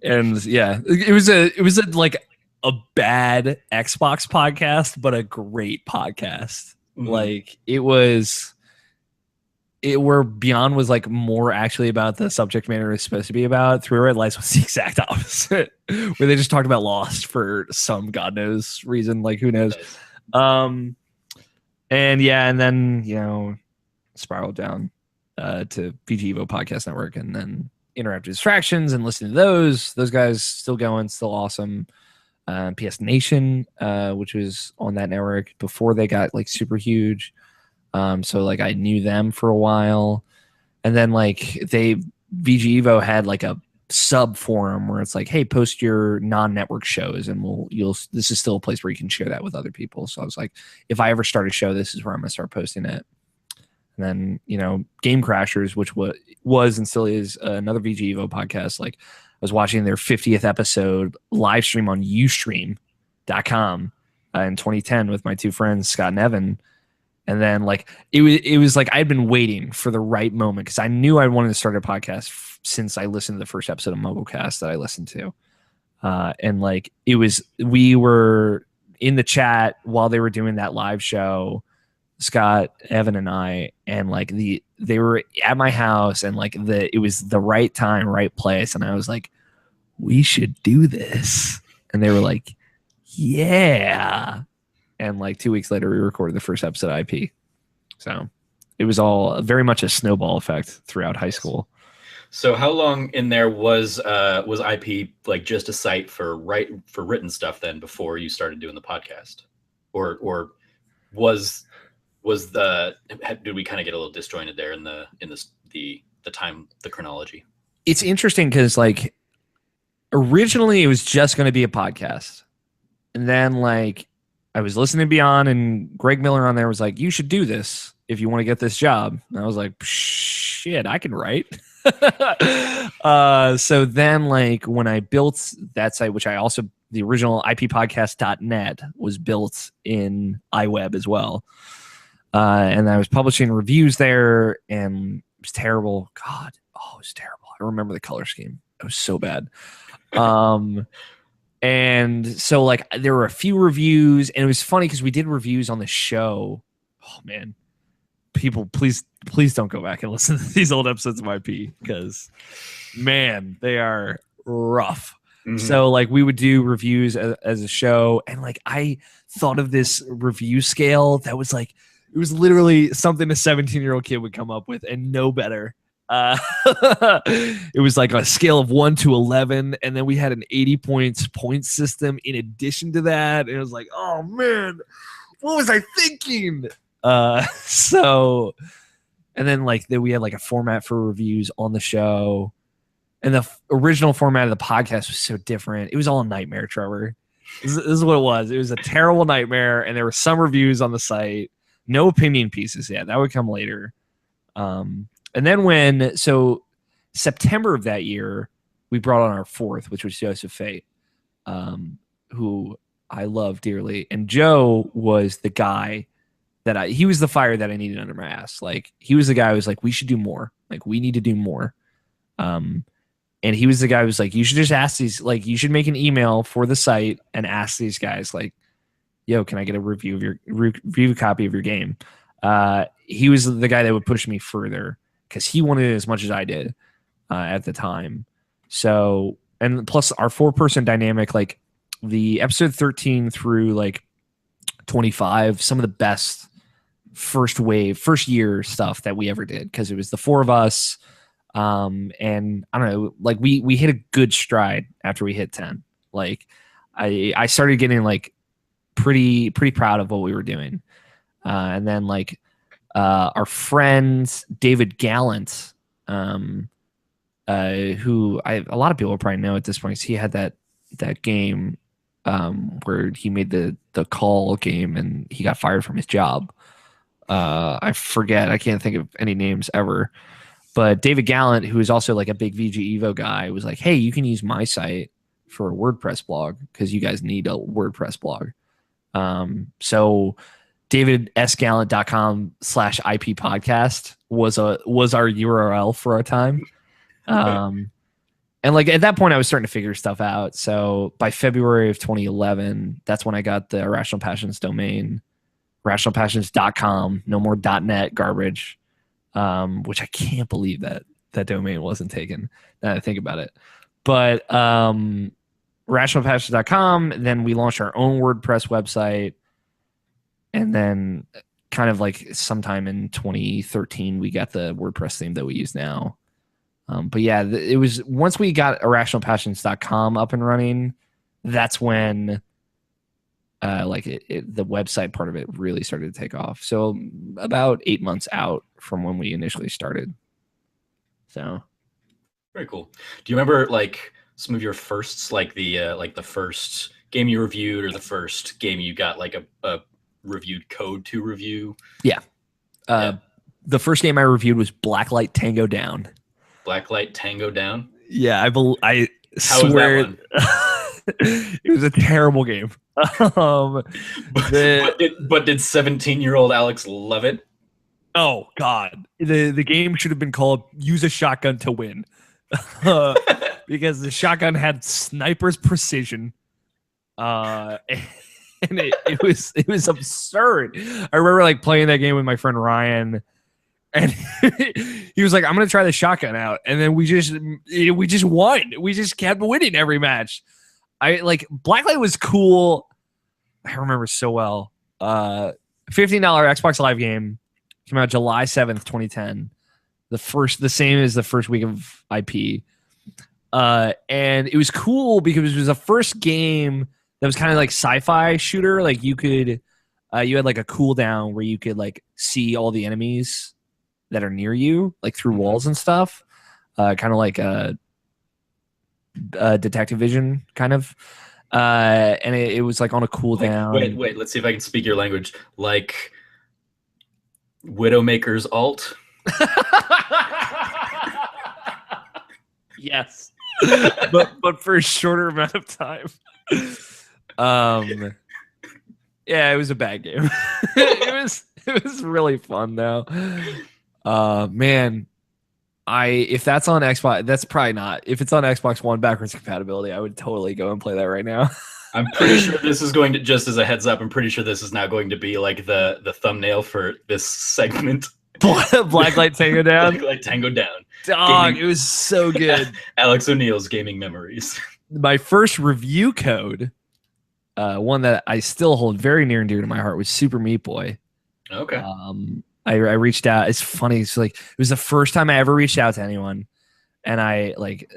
And yeah, it was like a bad Xbox podcast, but a great podcast. Mm-hmm. Like where Beyond was like more actually about the subject matter it's supposed to be about. Three Red Lights was the exact opposite, where they just talked about Lost for some God knows reason. Like who knows? And yeah, and then, you know, spiraled down to VG Evo Podcast Network, and then Interactive Distractions and listening to those guys still going, still awesome. PS Nation, which was on that network before they got like super huge. So like I knew them for a while, and then like VG Evo had like a sub forum where it's like, hey, post your non-network shows and this is still a place where you can share that with other people. So I was like, if I ever start a show, this is where I'm gonna start posting it. And then, Game Crashers, which was and still is another VG Evo podcast. Like, I was watching their 50th episode live stream on Ustream.com in 2010 with my two friends, Scott and Evan. And then like it was like I'd been waiting for the right moment because I knew I wanted to start a podcast since I listened to the first episode of MobileCast that I listened to. And like we were in the chat while they were doing that live show, Scott, Evan, and I, and like they were at my house, and like it was the right time, right place, and I was like, we should do this, and they were like, yeah. And like 2 weeks later, we recorded the first episode of IP. So it was all very much a snowball effect throughout high school. So how long in there was IP like just a site for written stuff then before you started doing the podcast, or did we kind of get a little disjointed there in the time, the chronology? It's interesting because like originally it was just going to be a podcast, and then like I was listening to Beyond, and Greg Miller on there was like, you should do this if you want to get this job. And I was like, shit, I can write. So then like when I built that site, which I also, the original ippodcast.net was built in iWeb as well. And I was publishing reviews there, and it was terrible. God, it was terrible. I remember the color scheme. It was so bad. And so like there were a few reviews, and it was funny because we did reviews on the show. Oh man, people, please don't go back and listen to these old episodes of IP because man, they are rough. Mm-hmm. So like we would do reviews as a show, and like I thought of this review scale that was like, it was literally something a 17-year-old kid would come up with and no better. It was like a scale of 1 to 11, and then we had an 80 point system in addition to that. And it was like, oh man, what was I thinking? So, and then like we had like a format for reviews on the show, and the original format of the podcast was so different. It was all a nightmare, Trevor. This is what it was. It was a terrible nightmare, and there were some reviews on the site, no opinion pieces yet. That would come later. And then September of that year, we brought on our fourth, which was Joseph Fate, who I love dearly. And Joe was the guy he was the fire that I needed under my ass. Like he was the guy who was like, we should do more. Like we need to do more. And he was the guy who was like, you should just ask these, like you should make an email for the site and ask these guys like, yo, can I get a review copy of your game? He was the guy that would push me further, because he wanted it as much as I did at the time. So, and plus our 4-person dynamic, like the episode 13 through like 25, some of the best first year stuff that we ever did, because it was the 4 of us. And I don't know, like we hit a good stride after we hit 10. Like I started getting like pretty proud of what we were doing. And then like, our friend David Gallant, who a lot of people probably know at this point, he had that game where he made the call game and he got fired from his job. I forget, I can't think of any names ever, but David Gallant, who is also like a big VG Evo guy, was like, hey, you can use my site for a WordPress blog because you guys need a WordPress blog. So davidsgallant.com/IP podcast was our URL for our time. And like at that point I was starting to figure stuff out. So by February of 2011, that's when I got the Irrational Passions domain, irrationalpassions.com, no more .net garbage, which I can't believe that domain wasn't taken now that I think about it. But irrationalpassions.com, then we launched our own WordPress website. And then kind of like sometime in 2013, we got the WordPress theme that we use now. But yeah, it was once we got irrationalpassions.com up and running, that's when the website part of it really started to take off. So about 8 months out from when we initially started. So Very cool. Do you remember like some of your firsts, like the first game you reviewed or the first game you got like a reviewed code to review? Yeah. The first game I reviewed was Blacklight Tango Down. Blacklight Tango Down? Yeah, I How was that swear one? it was a terrible game. But did 17-year-old Alex love it? Oh God, the game should have been called "Use a Shotgun to Win," because the shotgun had sniper's precision, and it was absurd. I remember like playing that game with my friend Ryan, and he was like, "I'm gonna try the shotgun out," and then we just won. We just kept winning every match. I like Blacklight was cool. I remember so well. $15 Xbox Live game. Came out July 7th, 2010. The same as the first week of IP. And it was cool because it was the first game that was kind of like sci-fi shooter. Like you had like a cooldown where you could like see all the enemies that are near you, like through walls and stuff. Kind of like a detective vision kind of. And it was like on a cooldown. Wait, let's see if I can speak your language. Like Widowmaker's alt. Yes. but for a shorter amount of time. Yeah, it was a bad game. it was really fun though. Man, if that's on Xbox, that's probably not. If it's on Xbox One backwards compatibility, I would totally go and play that right now. I'm pretty sure this is going to, just as a heads up, I'm pretty sure this is now going to be like the thumbnail for this segment. Blacklight Tango Down? Blacklight Tango Down. Dog, it was so good. Alex O'Neill's gaming memories. My first review code, one that I still hold very near and dear to my heart, was Super Meat Boy. Okay. I reached out. It's funny. It's like it was the first time I ever reached out to anyone, and I like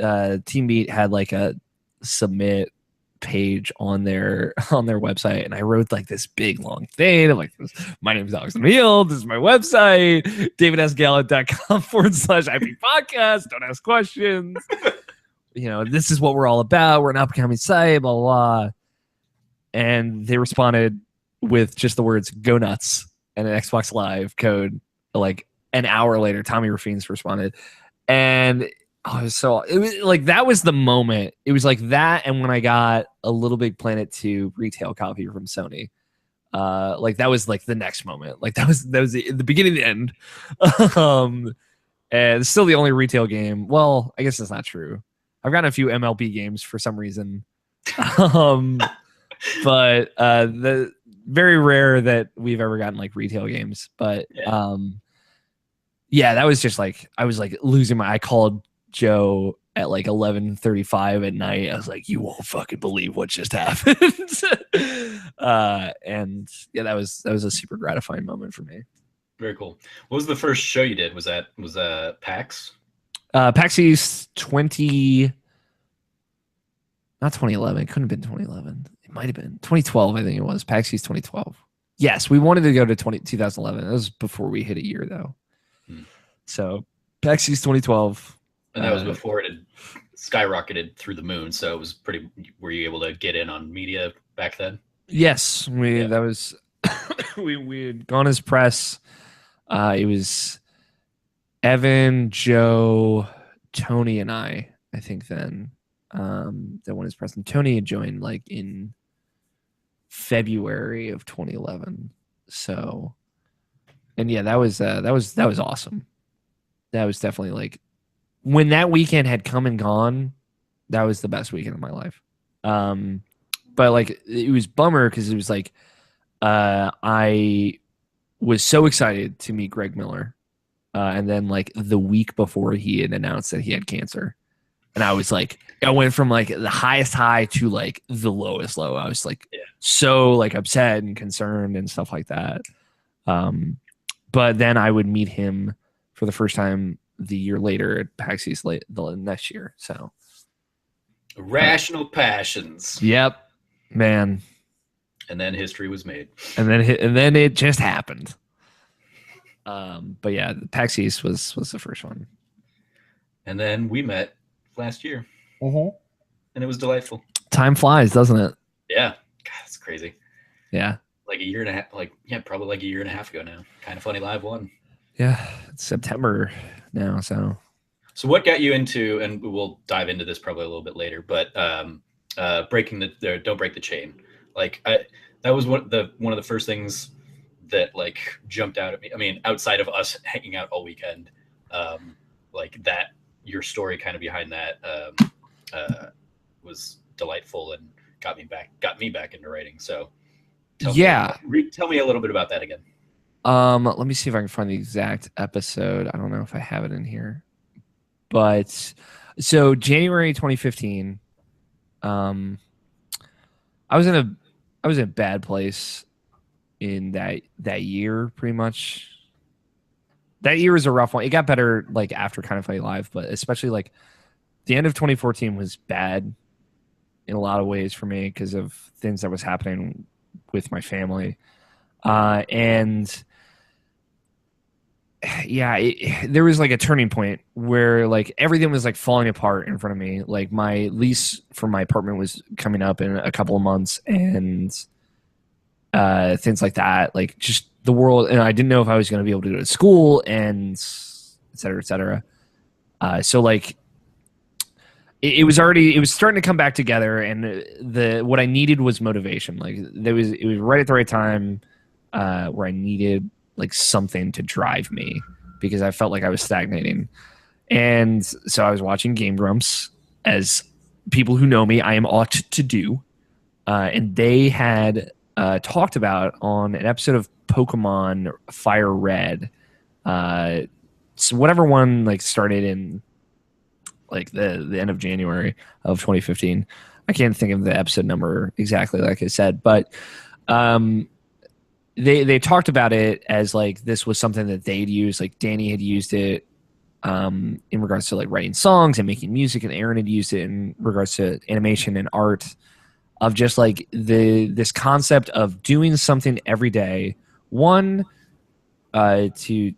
Team Meat had like a submit page on their website, and I wrote like this big long thing. I'm like, my name is Alex O'Neill. This is my website, davidsgallant.com/IP podcast. Don't ask questions. This is what we're all about. We're an upcoming site, blah, blah, blah. And they responded with just the words "Go nuts" and an Xbox Live code. Like an hour later, Tommy Rafines responded, and it was like that was the moment. It was like that, and when I got a Little Big Planet 2 retail copy from Sony, like that was like the next moment. Like that was the beginning and the end. And it's still the only retail game. Well, I guess that's not true. I've gotten a few MLB games for some reason, but the very rare that we've ever gotten like retail games. But yeah, that was just like I was like losing I called Joe at like 11:35 at night. I was like, "You won't fucking believe what just happened." And yeah, that was a super gratifying moment for me. Very cool. What was the first show you did? Was PAX? PAX East 20, not 2011. It couldn't have been 2011. It might have been 2012. I think it was PAX East 2012. Yes, we wanted to go to 2011. That was before we hit a year though. So PAX East 2012. And that was before it had skyrocketed through the moon. So it was pretty. Were you able to get in on media back then? Yes, that was. we had gone as press. It was Evan, Joe, Tony, and I think then that went as press. And Tony had joined like in February of 2011. So, and yeah, that was awesome. That was definitely like. When that weekend had come and gone, that was the best weekend of my life. But like it was bummer because it was like I was so excited to meet Greg Miller, and then like the week before he had announced that he had cancer, and I was like, I went from like the highest high to like the lowest low. I was like so like upset and concerned and stuff like that. But then I would meet him for the first time the year later at PAX East the next year. So Irrational Passions. Yep, man. And then history was made. And then it just happened. But yeah, PAX East was the first one. And then we met last year, and it was delightful. Time flies, doesn't it? Yeah, God, that's crazy. Yeah, like a year and a half. Probably like a year and a half ago now. Kind of Funny Live 1. Yeah, it's September now. So what got you into? And we'll dive into this probably a little bit later. But breaking the don't break the chain. That was one of the first things that like jumped out at me. I mean, outside of us hanging out all weekend, that your story kind of behind that was delightful and got me back into writing. So tell me a little bit about that again. Let me see if I can find the exact episode. I don't know if I have it in here, but so January 2015, I was in a bad place in that year, pretty much. That year was a rough one. It got better like after Kind of Funny Live, but especially like the end of 2014 was bad in a lot of ways for me because of things that was happening with my family. And yeah, there was like a turning point where like everything was like falling apart in front of me. Like my lease for my apartment was coming up in a couple of months and things like that. Like just the world, and I didn't know if I was going to be able to go to school and et cetera, et cetera. So like it was starting to come back together, and what I needed was motivation. Like it was right at the right time where I needed like something to drive me because I felt like I was stagnating. And so I was watching Game Grumps, as people who know me, I am ought to do. And they had talked about on an episode of Pokemon Fire Red. So whatever one like started in like the end of January of 2015. I can't think of the episode number exactly, like I said, but they talked about it as like this was something that they'd used. Like Danny had used it in regards to like writing songs and making music, and Aaron had used it in regards to animation and art, of just like this concept of doing something every day. One, to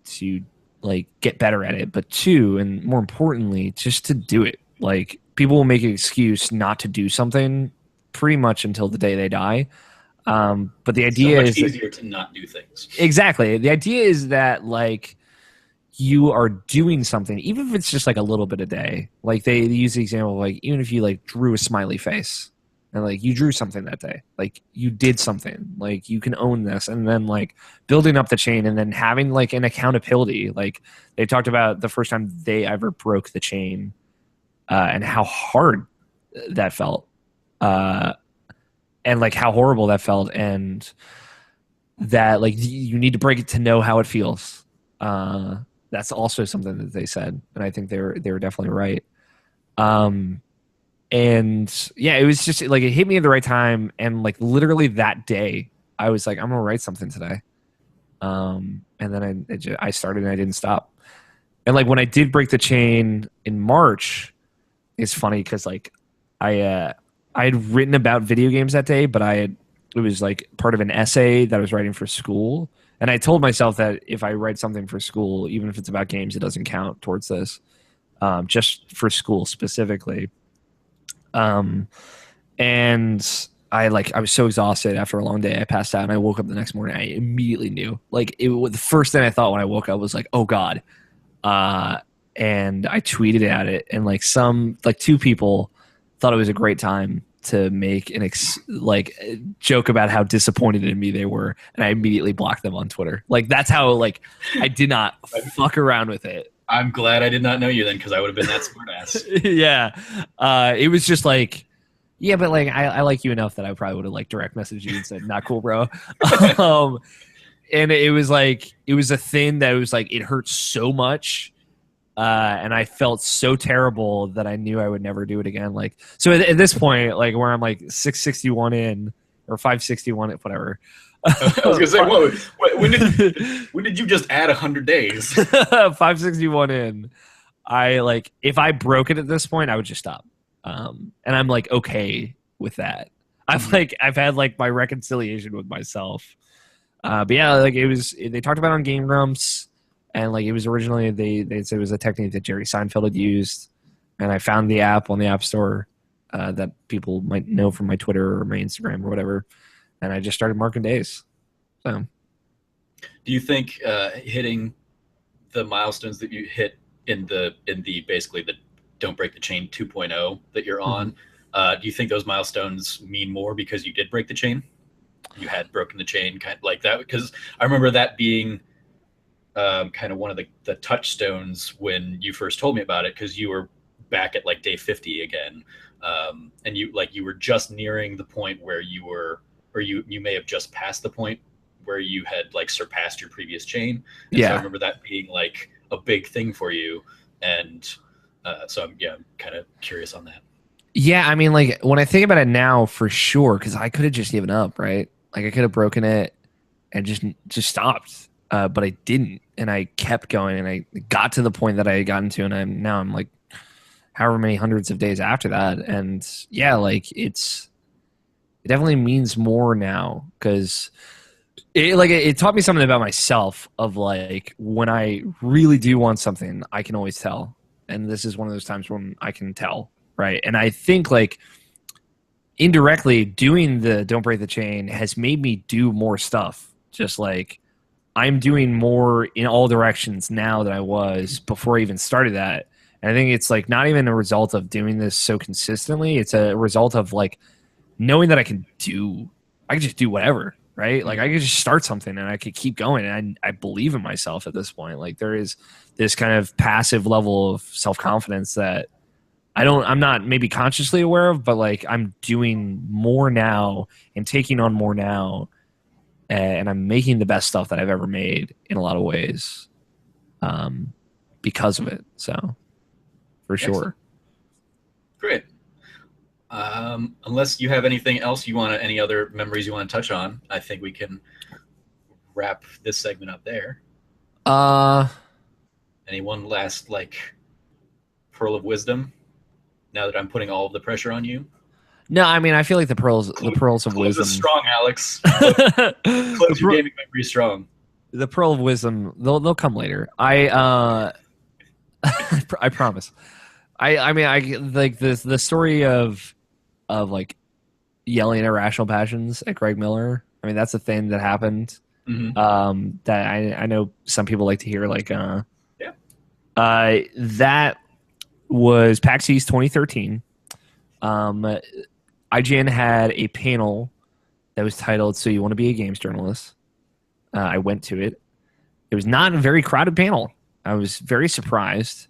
like get better at it, but two, and more importantly, just to do it. Like people will make an excuse not to do something pretty much until the day they die. But the idea is so much easier to not do things. Exactly. The idea is that like you are doing something, even if it's just like a little bit a day. Like they use the example of like even if you like drew a smiley face and like you drew something that day, like you did something, like you can own this, and then like building up the chain and then having like an accountability. Like they talked about the first time they ever broke the chain and how hard that felt. And like how horrible that felt, and that like you need to break it to know how it feels. That's also something that they said, and I think they were definitely right. And yeah, it was just like it hit me at the right time, and like literally that day, I was like, I'm gonna write something today. And then I started, and I didn't stop. And like when I did break the chain in March, it's funny because like I had written about video games that day, but it was like part of an essay that I was writing for school. And I told myself that if I write something for school, even if it's about games, it doesn't count towards this, just for school specifically. And I was so exhausted after a long day. I passed out, and I woke up the next morning. I immediately knew, like the first thing I thought when I woke up was like, oh God. And I tweeted at it, and like two people thought it was a great time to make an joke about how disappointed in me they were, and I immediately blocked them on Twitter. Like that's how like I did not fuck around with it. I'm glad I did not know you then, because I would have been that smartass. Yeah, it was just like, yeah, but like I like you enough that I probably would have like direct messaged you and said, "Not cool, bro." And it was like it was a thing that was like it hurt so much. And I felt so terrible that I knew I would never do it again. Like, so at this point, like where I'm like 661 in or 561, whatever. I was gonna say, when did you just add 100 days? 561 in. I like if I broke it at this point, I would just stop. And I'm like okay with that. I've had like my reconciliation with myself. But yeah, like they talked about it on Game Grumps. And like it was originally they said it was a technique that Jerry Seinfeld had used, and I found the app on the App Store that people might know from my Twitter or my Instagram or whatever, and I just started marking days. So, do you think hitting the milestones that you hit in the basically the Don't Break the Chain 2.0 that you're on, do you think those milestones mean more because you did break the chain? You had broken the chain, kind of like that? Because I remember that being kind of one of the touchstones when you first told me about it, because you were back at like day 50 again, and you were just nearing the point where you were, or you may have just passed the point where you had like surpassed your previous chain. And so I remember that being like a big thing for you, and so I'm kind of curious on that. Yeah, I mean, like when I think about it now, for sure, because I could have just given up, right? Like I could have broken it and just stopped, but I didn't, and I kept going, and I got to the point that I had gotten to, and I'm like however many hundreds of days after that, and yeah, like it definitely means more now, because it taught me something about myself, of like when I really do want something, I can always tell, and this is one of those times when I can tell, right? And I think like indirectly doing the Don't Break the Chain has made me do more stuff. Just like I'm doing more in all directions now than I was before I even started that. And I think it's like not even a result of doing this so consistently. It's a result of like knowing that I can just do whatever, right? Like I could just start something and I could keep going. And I believe in myself at this point. Like there is this kind of passive level of self-confidence that I'm not maybe consciously aware of, but like I'm doing more now and taking on more now, and I'm making the best stuff that I've ever made in a lot of ways, because of it. So, for sure. Great. Unless you have anything else any other memories you want to touch on, I think we can wrap this segment up there. Any one last like pearl of wisdom? Now that I'm putting all of the pressure on you. No, I mean I feel like the pearls of wisdom. Strong, Alex. Close your gaming memory strong. The pearl of wisdom, they'll come later. I promise. I mean I like the story of like yelling at Irrational Passions at Greg Miller. I mean that's a thing that happened. Mm-hmm. That I know some people like to hear. Like that was PAX East 2013. IGN had a panel that was titled "So You Want to Be a Games Journalist?" I went to it. It was not a very crowded panel. I was very surprised.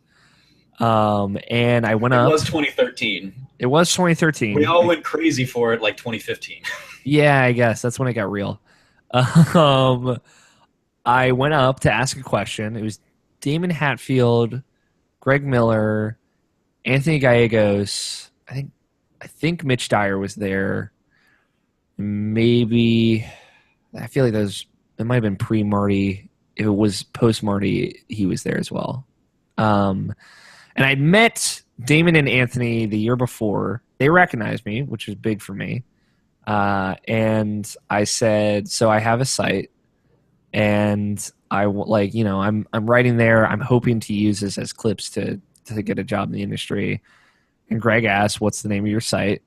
And I went up. It was 2013. It was 2013. We all went crazy for it like 2015. Yeah, I guess that's when it got real. I went up to ask a question. It was Damon Hatfield, Greg Miller, Anthony Gallegos. I think Mitch Dyer was there. Maybe I feel like it might have been pre-Marty. If it was post-Marty, he was there as well. And I'd met Damon and Anthony the year before. They recognized me, which was big for me. And I said, so I have a site, and I'm writing there. I'm hoping to use this as clips to get a job in the industry. And Greg asked, what's the name of your site?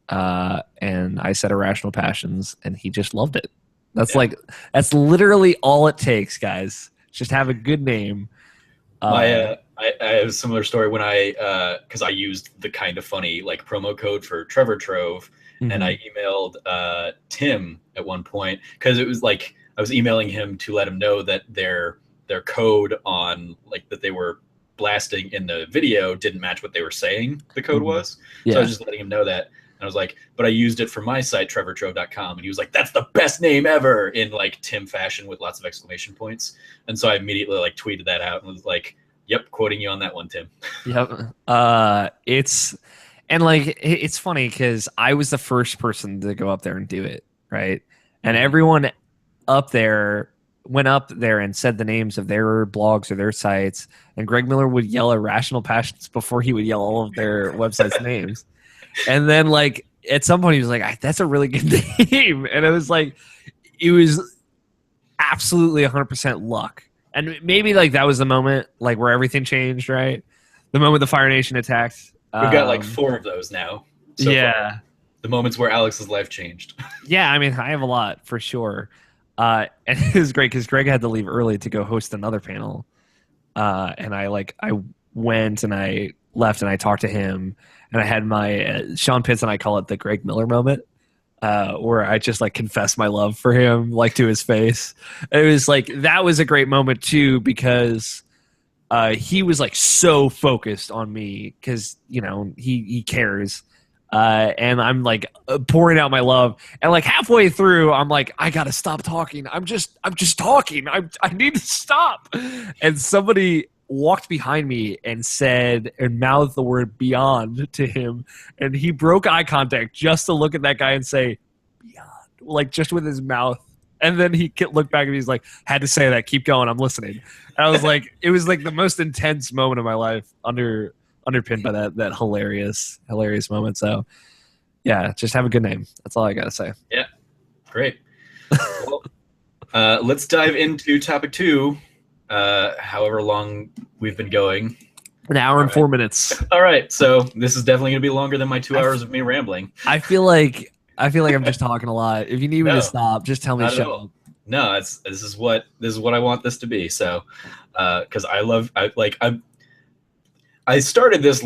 And I said Irrational Passions, and he just loved it. That's literally all it takes, guys. Just have a good name. I have a similar story when because I used the kind of funny like promo code for Trevor Trove, mm-hmm. and I emailed Tim at one point, because it was like I was emailing him to let him know that their code on like that they were blasting in the video didn't match what they were saying the code was. Yeah. So I was just letting him know that. And I was like, but I used it for my site, trevortrove.com. And he was like, that's the best name ever, in like Tim fashion with lots of exclamation points. And so I immediately like tweeted that out and was like, yep, quoting you on that one, Tim. Yep. It's funny because I was the first person to go up there and do it, right? And everyone up there went up there and said the names of their blogs or their sites, and Greg Miller would yell Irrational Passions before he would yell all of their websites' names. And then like at some point he was like, that's a really good name. And it was absolutely 100% luck. And maybe like that was the moment like where everything changed, right? The moment the Fire Nation attacked. We've got like 4 of those now. So yeah. far. The moments where Alex's life changed. Yeah, I mean, I have a lot for sure. And it was great because Greg had to leave early to go host another panel. And I went and I left and I talked to him, and I had my Sean Pitts and I call it the Greg Miller moment, where I just like confess my love for him, like to his face. It was like, that was a great moment too, because he was like so focused on me because, you know, he cares. And I'm like pouring out my love, and like halfway through, I'm like, I gotta stop talking. I'm just talking. I need to stop. And somebody walked behind me and said and mouthed the word "beyond" to him, and he broke eye contact just to look at that guy and say "beyond," like just with his mouth. And then he looked back and he's like, had to say that. Keep going. I'm listening. And I was like, it was like the most intense moment of my life, underpinned by that hilarious moment. So yeah, just have a good name. That's all I gotta say. Yeah, great. Well, let's dive into topic 2. However long we've been going. An hour and 4 minutes. All right, so this is definitely gonna be longer than my 2 hours of me rambling. I feel like I'm just talking a lot. If you need me to stop, just tell me to shut up. No, this is what I want this to be. So, because I started this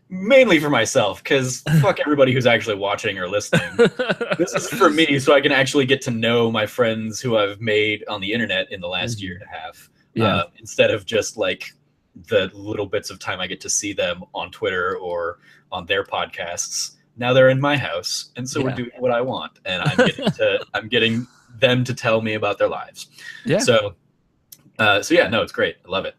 mainly for myself, because fuck everybody who's actually watching or listening. This is for me, so I can actually get to know my friends who I've made on the internet in the last year and a half. Yeah. Instead of just like the little bits of time I get to see them on Twitter or on their podcasts. Now they're in my house, and so we're doing what I want, and I'm getting them to tell me about their lives. Yeah. So yeah, no, it's great. I love it.